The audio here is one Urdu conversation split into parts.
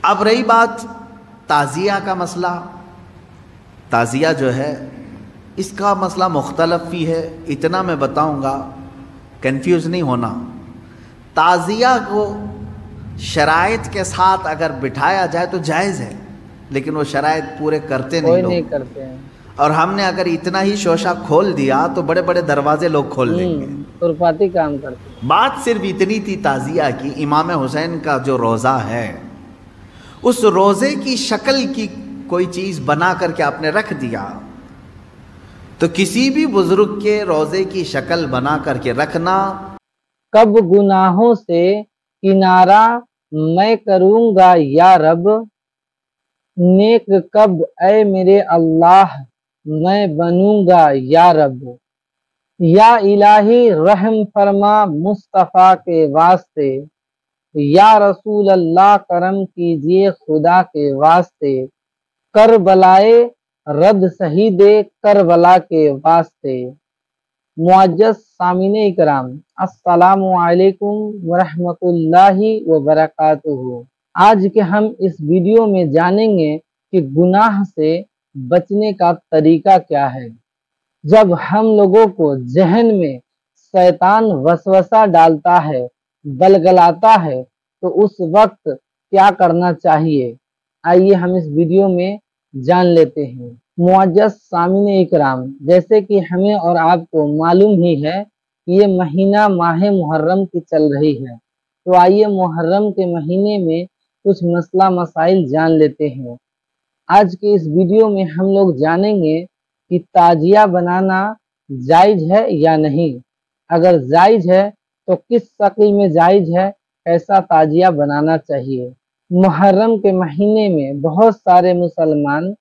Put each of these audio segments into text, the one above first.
اب رہی بات تعزیہ کا مسئلہ، تعزیہ جو ہے اس کا مسئلہ مختلف بھی ہے، اتنا میں بتاؤں گا، کنفیوز نہیں ہونا۔ تعزیہ کو شرائط کے ساتھ اگر بٹھایا جائے تو جائز ہے، لیکن وہ شرائط پورے کرتے نہیں لوگ، نہیں کرتے ہیں، اور ہم نے اگر اتنا ہی شوشہ کھول دیا تو بڑے بڑے دروازے لوگ کھول لیں گے۔ خرافاتی کام کرتے ہیں۔ بات صرف اتنی تھی تعزیہ کی، امام حسین کا جو روزہ ہے اس روزے کی شکل کی کوئی چیز بنا کر کے آپ نے رکھ دیا، تو کسی بھی بزرگ کے روزے کی شکل بنا کر کے رکھنا۔ کب گناہوں سے کنارہ میں کروں گا یا رب، نیک کب اے میرے اللہ میں بنوں گا یا رب، یا الہی رحم فرما مصطفیٰ کے واسطے، یا رسول اللہ کرم کیجئے خدا کے واسطے، کربلائے رد شہید کربلا کے واسطے۔ معزز سامعین اکرام، السلام علیکم ورحمۃ اللہ وبرکاتہ۔ آج کے ہم اس ویڈیو میں جانیں گے کہ گناہ سے بچنے کا طریقہ کیا ہے۔ جب ہم لوگوں کو ذہن میں شیطان وسوسہ ڈالتا ہے، بلگلاتا ہے، تو اس وقت کیا کرنا چاہیے، آئیے ہم اس ویڈیو میں جان لیتے ہیں۔ معزز سامعین اکرام، جیسے کہ ہمیں اور آپ کو معلوم ہی ہے کہ یہ مہینہ ماہ محرم کی چل رہی ہے، تو آئیے محرم کے مہینے میں کچھ مسئلہ مسائل جان لیتے ہیں۔ آج کے اس ویڈیو میں ہم لوگ جانیں گے کہ تعزیہ بنانا جائز ہے یا نہیں، اگر جائز ہے تو کس شکل میں جائز ہے، کیسا تعزیہ بنانا چاہیے۔ محرم کے مہینے میں بہت سارے مسلمان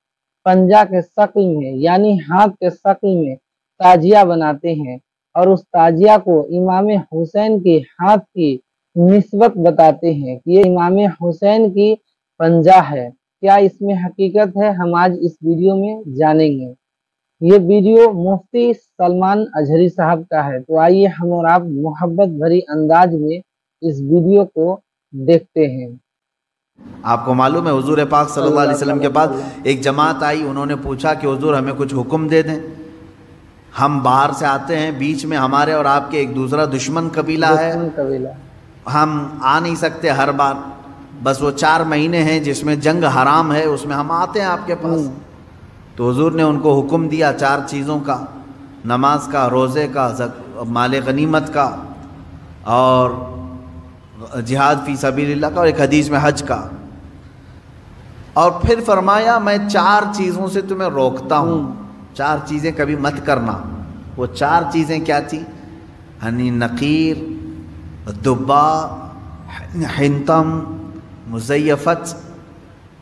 پنجہ کے شکل میں یعنی ہاتھ کے شکل میں تعزیہ بناتے ہیں، اور اس تعزیہ کو امام حسین کے ہاتھ کی نسبت بتاتے ہیں کہ یہ امام حسین کی پنجہ ہے۔ کیا اس میں حقیقت ہے، ہم آج اس ویڈیو میں جانیں گے۔ یہ ویڈیو مفتی سلمان اجہری صاحب کا ہے، تو آئیے ہم اور آپ محبت بھری انداز میں اس ویڈیو کو دیکھتے ہیں۔ آپ کو معلوم ہے حضور پاک صلی اللہ علیہ وسلم کے پاس ایک جماعت آئی، انہوں نے پوچھا کہ حضور ہمیں کچھ حکم دے دیں، ہم باہر سے آتے ہیں، بیچ میں ہمارے اور آپ کے ایک دوسرا دشمن قبیلہ ہے، ہم آ نہیں سکتے ہر بار، بس وہ 4 مہینے ہیں جس میں جنگ حرام ہے، اس میں ہم آتے ہیں آپ کے پاس۔ تو حضور نے ان کو حکم دیا 4 چیزوں کا، نماز کا، روزے کا، مال غنیمت کا، اور جہاد فی سبیل اللہ کا، اور ایک حدیث میں حج کا، اور پھر فرمایا میں 4 چیزوں سے تمہیں روکتا ہوں، 4 چیزیں کبھی مت کرنا۔ وہ 4 چیزیں کیا تھی؟ یعنی نقیر، دبا، حنتم، مزیفت،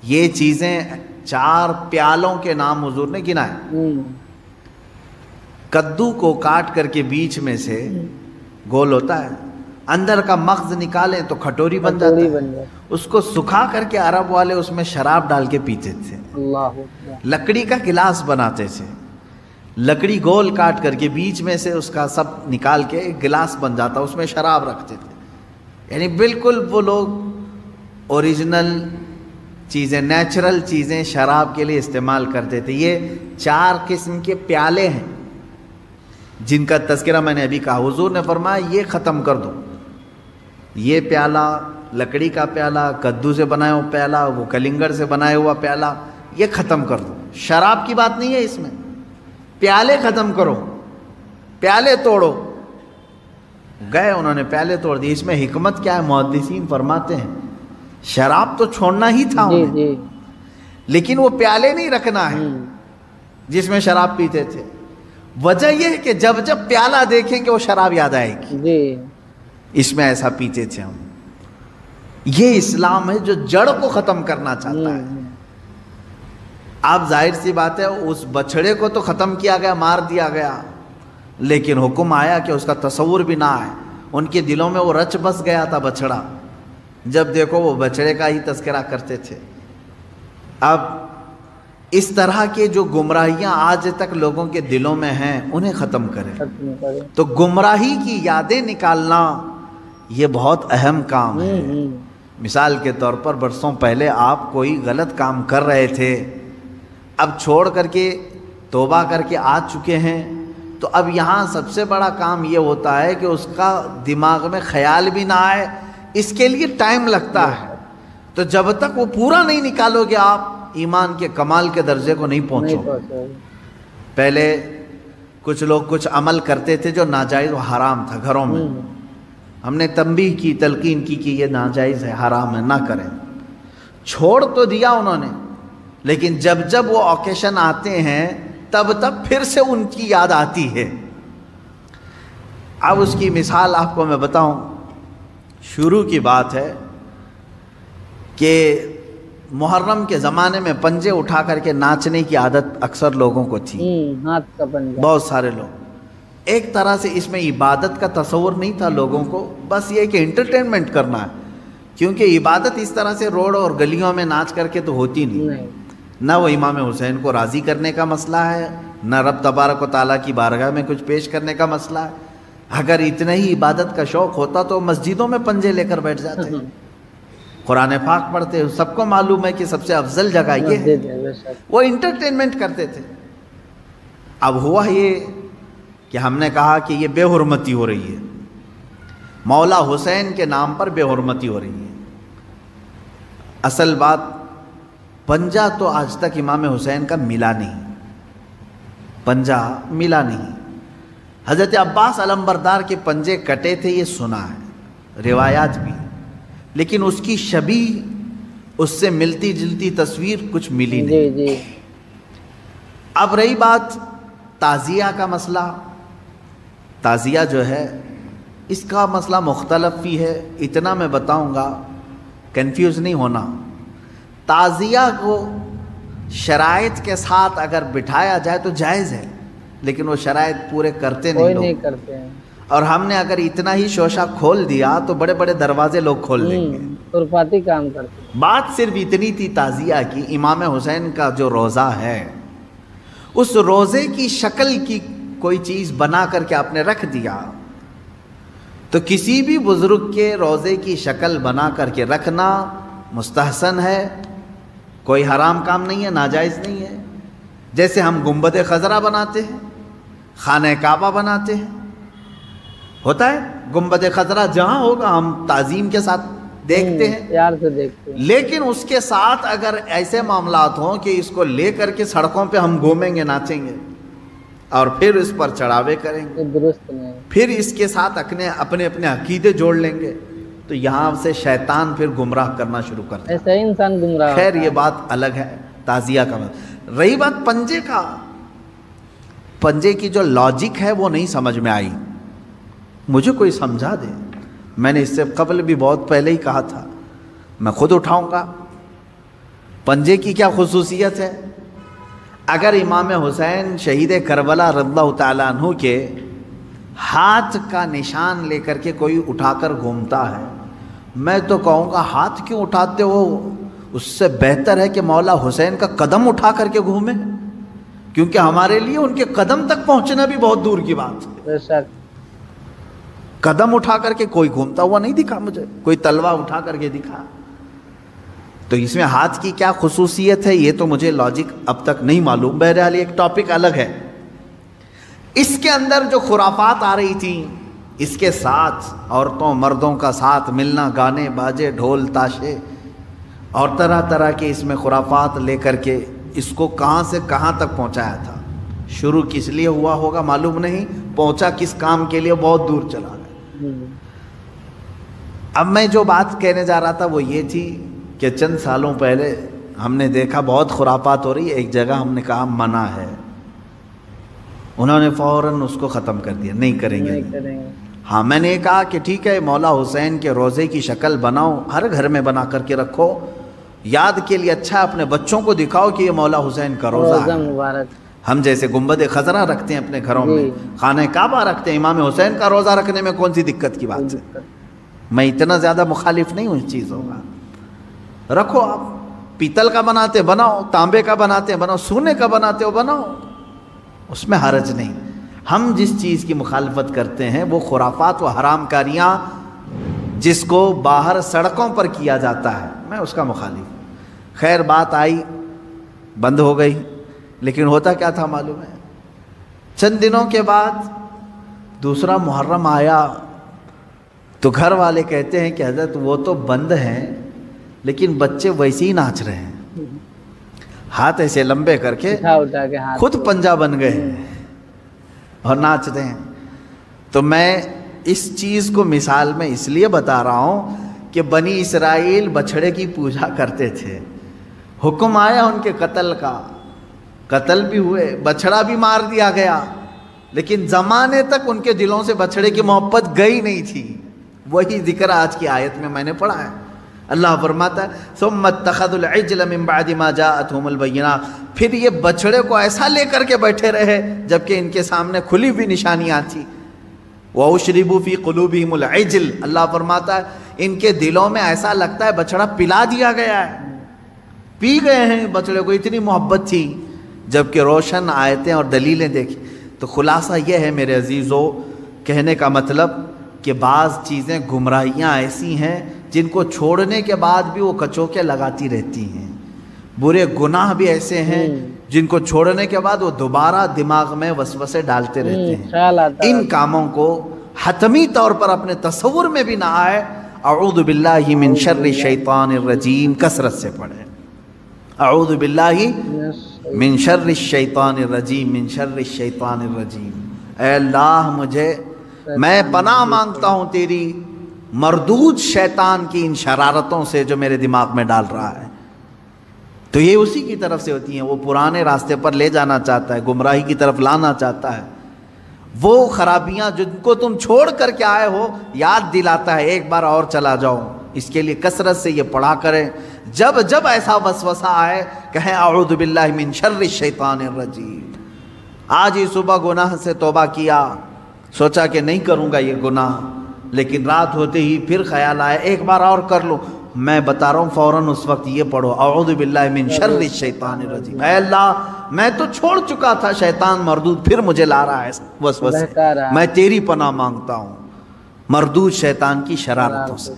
یہ چیزیں 4 پیالوں کے نام حضور نے گنائے۔ کدو کو کاٹ کر کے بیچ میں سے گول ہوتا ہے، اندر کا مغز نکالیں تو کھٹوری بن جاتا ہے، اس کو سکھا کر کے عرب والے اس میں شراب ڈال کے پیتے تھے۔ لکڑی کا گلاس بناتے تھے، لکڑی گول کاٹ کر کے بیچ میں سے اس کا سب نکال کے ایک گلاس بن جاتا، اس میں شراب رکھتے تھے۔ یعنی بالکل وہ لوگ اوریجنل چیزیں، نیچرل چیزیں شراب کے لیے استعمال کرتے تھے۔ یہ 4 قسم کے پیالے ہیں جن کا تذکرہ میں نے ابھی کہا۔ حضور نے فرمایا یہ ختم کر دو، یہ پیالہ، لکڑی کا پیالہ، کدو سے بنایا ہوا پیالہ، وہ کلنگڑ سے بنایا ہوا پیالہ، یہ ختم کر دو۔ شراب کی بات نہیں ہے اس میں، پیالے ختم کرو، پیالے توڑو۔ گئے انہوں نے پیالے توڑ دیے۔ اس میں حکمت کیا ہے؟ محدثین فرماتے ہیں شراب تو چھوڑنا ہی تھا انہیں، لیکن وہ پیالے نہیں رکھنا ہے جس میں شراب پیتے تھے۔ وجہ یہ ہے کہ جب جب پیالہ دیکھیں گے وہ شراب یاد آئے گی، اس میں ایسا پیتے تھے ہم۔ یہ اسلام ہے جو جڑ کو ختم کرنا چاہتا ہے۔ اب ظاہر سی بات ہے اس بچڑے کو تو ختم کیا گیا، مار دیا گیا، لیکن حکم آیا کہ اس کا تصور بھی نہ آئے۔ ان کے دلوں میں وہ رچ بس گیا تھا بچڑا، جب دیکھو وہ بچڑے کا ہی تذکرہ کرتے تھے۔ اب اس طرح کے جو گمراہیاں آج تک لوگوں کے دلوں میں ہیں انہیں ختم کریں۔ تو گمراہی کی یادیں نکالنا یہ بہت اہم کام ہے۔ مثال کے طور پر برسوں پہلے آپ کوئی غلط کام کر رہے تھے، اب چھوڑ کر کے توبہ کر کے آ چکے ہیں، تو اب یہاں سب سے بڑا کام یہ ہوتا ہے کہ اس کا دماغ میں خیال بھی نہ آئے، اس کے لیے ٹائم لگتا ہے. تو جب تک وہ پورا نہیں نکالو گے آپ ایمان کے کمال کے درجے کو نہیں پہنچو. پہلے کچھ لوگ کچھ عمل کرتے تھے جو ناجائز و حرام تھا گھروں میں، ہم نے تنبیہ کی، تلقین کی کہ یہ ناجائز ہے، حرام ہے، نہ کریں. چھوڑ تو دیا انہوں نے، لیکن جب جب وہ اوکیشن آتے ہیں تب تب پھر سے ان کی یاد آتی ہے. اب اس کی مثال آپ کو میں بتاؤں. شروع کی بات ہے کہ محرم کے زمانے میں پنجے اٹھا کر کے ناچنے کی عادت اکثر لوگوں کو تھی، ہاتھ کا پنجہ، بہت سارے لوگ. ایک طرح سے اس میں عبادت کا تصور نہیں تھا لوگوں کو، بس یہ کہ انٹرٹینمنٹ کرنا ہے، کیونکہ عبادت اس طرح سے روڈ اور گلیوں میں ناچ کر کے تو ہوتی نہیں. نہ وہ امام حسین کو راضی کرنے کا مسئلہ ہے، نہ رب تبارک و تعالیٰ کی بارگاہ میں کچھ پیش کرنے کا مسئلہ ہے. اگر اتنا ہی عبادت کا شوق ہوتا تو مسجدوں میں پنجے لے کر بیٹھ جاتے، قرآن پاک پڑھتے. سب کو معلوم ہے کہ سب سے افضل جگہ یہ ہے. وہ انٹرٹینمنٹ کرتے تھے. اب ہوا یہ کہ ہم نے کہا کہ یہ بے حرمتی ہو رہی ہے، مولا حسین کے نام پر بے حرمتی ہو رہی ہے. اصل بات پنجہ تو آج تک امام حسین کا ملا نہیں، پنجہ ملا نہیں. حضرت عباس علمبردار کے پنجے کٹے تھے یہ سنا ہے، روایات بھی، لیکن اس کی شبیہ، اس سے ملتی جلتی تصویر کچھ ملی نہیں. اب رہی بات تعزیہ کا مسئلہ. تعزیہ جو ہے اس کا مسئلہ مختلف بھی ہے. اتنا میں بتاؤں گا، کنفیوز نہیں ہونا. تعزیہ کو شرائط کے ساتھ اگر بٹھایا جائے تو جائز ہے، لیکن وہ شرائط پورے کرتے نہیں کرتے ہیں. اور ہم نے اگر اتنا ہی شوشہ کھول دیا تو بڑے بڑے دروازے لوگ کھول دیں گے، خرافاتی کام کرتے. بات صرف اتنی تھی تعزیہ کی. امام حسین کا جو روزہ ہے، اس روزے کی شکل کی کوئی چیز بنا کر کے آپ نے رکھ دیا، تو کسی بھی بزرگ کے روزے کی شکل بنا کر کے رکھنا مستحسن ہے، کوئی حرام کام نہیں ہے، ناجائز نہیں ہے. جیسے ہم گنبد خضرا بناتے ہیں، خانہ کعبہ بناتے ہیں، ہوتا ہے گنبد خضرا جہاں ہوگا ہم تعظیم کے ساتھ دیکھتے ہیں، پیار سے دیکھتے ہیں. لیکن اس کے ساتھ اگر ایسے معاملات ہوں کہ اس کو لے کر کے سڑکوں پہ ہم گھومیں گے، ناچیں گے اور پھر اس پر چڑھاوے کریں گے، درست نہیں، پھر اس کے ساتھ اپنے عقیدے جوڑ لیں گے، تو یہاں سے شیطان پھر گمراہ کرنا شروع کرتا ہے. ایسا ہی انسان گمراہ. خیر یہ بات الگ ہے تعزیہ کا. رہی بات پنجے کا، پنجے کی جو لاجک ہے وہ نہیں سمجھ میں آئی. مجھے کوئی سمجھا دے. میں نے اس سے قبل بھی بہت پہلے ہی کہا تھا، میں خود اٹھاؤں گا. پنجے کی کیا خصوصیت ہے؟ اگر امام حسین شہید کربلا رضی اللہ تعالیٰ عنہ کے ہاتھ کا نشان لے کر کے کوئی اٹھا کر گھومتا ہے، میں تو کہوں گا ہاتھ کیوں اٹھاتے ہو؟ اس سے بہتر ہے کہ مولا حسین کا قدم اٹھا کر کے گھومیں، کیونکہ ہمارے لیے ان کے قدم تک پہنچنا بھی بہت دور کی بات ہے. قدم اٹھا کر کے کوئی گھومتا ہوا نہیں دکھا مجھے، کوئی تلوار اٹھا کر کے دکھا. تو اس میں ہاتھ کی کیا خصوصیت ہے یہ تو مجھے لاجک اب تک نہیں معلوم. بہرحال ایک ٹاپک الگ ہے. اس کے اندر جو خرافات آ رہی تھیں، اس کے ساتھ عورتوں مردوں کا ساتھ ملنا، گانے باجے ڈھول تاشے اور طرح طرح کے اس میں خرافات لے کر کے اس کو کہاں سے کہاں تک پہنچایا تھا. شروع کس لیے ہوا ہوگا معلوم نہیں، پہنچا کس کام کے لیے بہت دور چلا گیا. اب میں جو بات کہنے جا رہا تھا وہ یہ تھی کہ چند سالوں پہلے ہم نے دیکھا بہت خرافات ہو رہی ہے. ایک جگہ ہم نے کہا منع ہے، انہوں نے فوراً اس کو ختم کر دیا، نہیں کریں گے. ہاں میں نے کہا کہ ٹھیک ہے مولا حسین کے روزے کی شکل بناؤ، ہر گھر میں بنا کر کے رکھو، یاد کے لیے اچھا، اپنے بچوں کو دکھاؤ کہ یہ مولا حسین کا روزہ ہے. مبارک. ہم جیسے گنبد خضرا رکھتے ہیں اپنے گھروں میں، خانہ کعبہ رکھتے ہیں، امام حسین کا روزہ رکھنے میں کون سی دقت کی بات ہے؟ میں اتنا زیادہ مخالف نہیں ہوں اس چیزوں کا. رکھو، آپ پیتل کا بناتے بناؤ، تانبے کا بناتے بناؤ، سونے کا بناتے ہو بناؤ، اس میں حرج نہیں. ہم جس چیز کی مخالفت کرتے ہیں وہ خرافات و حرام کاریاں جس کو باہر سڑکوں پر کیا جاتا ہے، میں اس کا مخالف ہوں۔ خیر بات آئی، بند ہو گئی، لیکن ہوتا کیا تھا معلوم ہے؟ چند دنوں کے بعد دوسرا محرم آیا تو گھر والے کہتے ہیں کہ حضرت وہ تو بند ہیں لیکن بچے ویسے ہی ناچ رہے ہیں، ہاتھ ایسے لمبے کر کے اٹھا کے ہاتھ خود پنجا بن گئے ہیں اور ناچ رہے ہیں۔ تو میں اس چیز کو مثال میں اس لیے بتا رہا ہوں کہ بنی اسرائیل بچھڑے کی پوجا کرتے تھے، حکم آیا ان کے قتل کا، قتل بھی ہوئے، بچھڑا بھی مار دیا گیا، لیکن زمانے تک ان کے دلوں سے بچھڑے کی محبت گئی نہیں تھی۔ وہی ذکر آج کی آیت میں نے پڑھا ہے۔ اللہ فرماتا ہے ثم اتخذوا العجل من بعد ما جاءتهم البینات، پھر یہ بچھڑے کو ایسا لے کر کے بیٹھے رہے جبکہ ان کے سامنے کھلی ہوئی نشانیاں تھیں۔ وَأُشْرِبُوا فِي قُلُوبِهِمُ الْعِجْلَ، اللہ فرماتا ہے ان کے دلوں میں ایسا لگتا ہے بچڑا پلا دیا گیا ہے، پی گئے ہیں بچڑے کو، اتنی محبت تھی، جبکہ روشن آیتیں اور دلیلیں دیکھی۔ تو خلاصہ یہ ہے میرے عزیزو، کہنے کا مطلب کہ بعض چیزیں گمراہیاں ایسی ہیں جن کو چھوڑنے کے بعد بھی وہ کچوکے لگاتی رہتی ہیں، برے گناہ بھی ایسے ہیں جن کو چھوڑنے کے بعد وہ دوبارہ دماغ میں وسوسے ڈالتے رہتے ہیں۔ ان کاموں کو حتمی طور پر اپنے تصور میں بھی نہ آئے۔ اعوذ باللہ من شر الشیطان الرجیم کثرت سے پڑھیں، اعوذ باللہ من شر الشیطان الرجیم، من شر الشیطان الرجیم۔ اے اللہ میں پناہ مانگتا ہوں تیری مردود شیطان کی ان شرارتوں سے جو میرے دماغ میں ڈال رہا ہے۔ تو یہ اسی کی طرف سے ہوتی ہیں، وہ پرانے راستے پر لے جانا چاہتا ہے، گمراہی کی طرف لانا چاہتا ہے۔ وہ خرابیاں جن کو تم چھوڑ کر کے آئے ہو یاد دلاتا ہے، ایک بار اور چلا جاؤ۔ اس کے لیے کثرت سے یہ پڑھا کریں، جب جب ایسا وسوسہ آئے کہیں اعوذ باللہ من شر الشیطان الرجیم۔ آج ہی صبح گناہ سے توبہ کیا، سوچا کہ نہیں کروں گا یہ گناہ، لیکن رات ہوتے ہی پھر خیال آیا ایک بار اور کر لوں۔ میں بتا رہا ہوں فوراً اس وقت یہ پڑھو اعوذ باللہ من شر الشیطان الرجیم۔ اے اللہ میں تو چھوڑ چکا تھا شیطان مردود، پھر مجھے لا رہا ہے وسوسے، میں تیری پناہ مانگتا ہوں مردود شیطان کی شرارتوں سے۔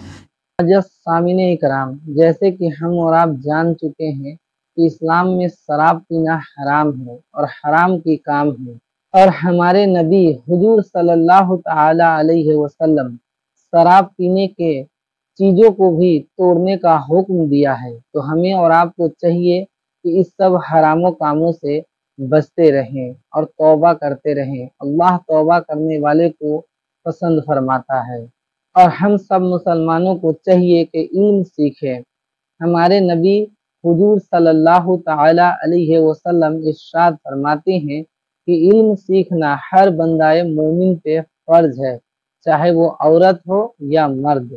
سامعین اکرام، جیسے کہ ہم اور آپ جان چکے ہیں کہ اسلام میں شراب پینا حرام ہے اور حرام کی کام ہے، اور ہمارے نبی حضور صلی اللہ تعالی علیہ وسلم شراب پینے کے چیزوں کو بھی توڑنے کا حکم دیا ہے۔ تو ہمیں اور آپ کو چاہیے کہ اس سب حرام کاموں سے بچتے رہیں اور توبہ کرتے رہیں۔ اللہ توبہ کرنے والے کو پسند فرماتا ہے، اور ہم سب مسلمانوں کو چاہیے کہ علم سیکھیں۔ ہمارے نبی حضور صلی اللہ تعالی علیہ وسلم ارشاد فرماتے ہیں کہ علم سیکھنا ہر بندہ مومن پہ فرض ہے، چاہے وہ عورت ہو یا مرد۔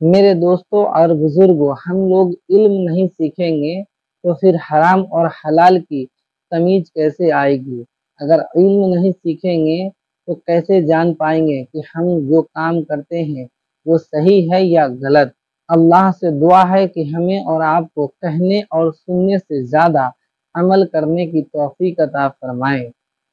میرے دوستوں اور بزرگوں، ہم لوگ علم نہیں سیکھیں گے تو پھر حرام اور حلال کی تمیز کیسے آئے گی؟ اگر علم نہیں سیکھیں گے تو کیسے جان پائیں گے کہ ہم جو کام کرتے ہیں وہ صحیح ہے یا غلط؟ اللہ سے دعا ہے کہ ہمیں اور آپ کو کہنے اور سننے سے زیادہ عمل کرنے کی توفیق عطا فرمائے۔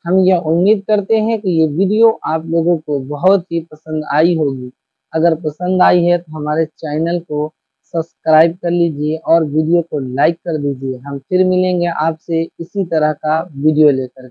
ہم یہ امید کرتے ہیں کہ یہ ویڈیو آپ لوگوں کو بہت ہی پسند آئی ہوگی۔ اگر پسند آئی ہے تو ہمارے چینل کو سبسکرائب کر لیجئے اور ویڈیو کو لائک کر دیجئے۔ ہم پھر ملیں گے آپ سے اسی طرح کا ویڈیو لے کر۔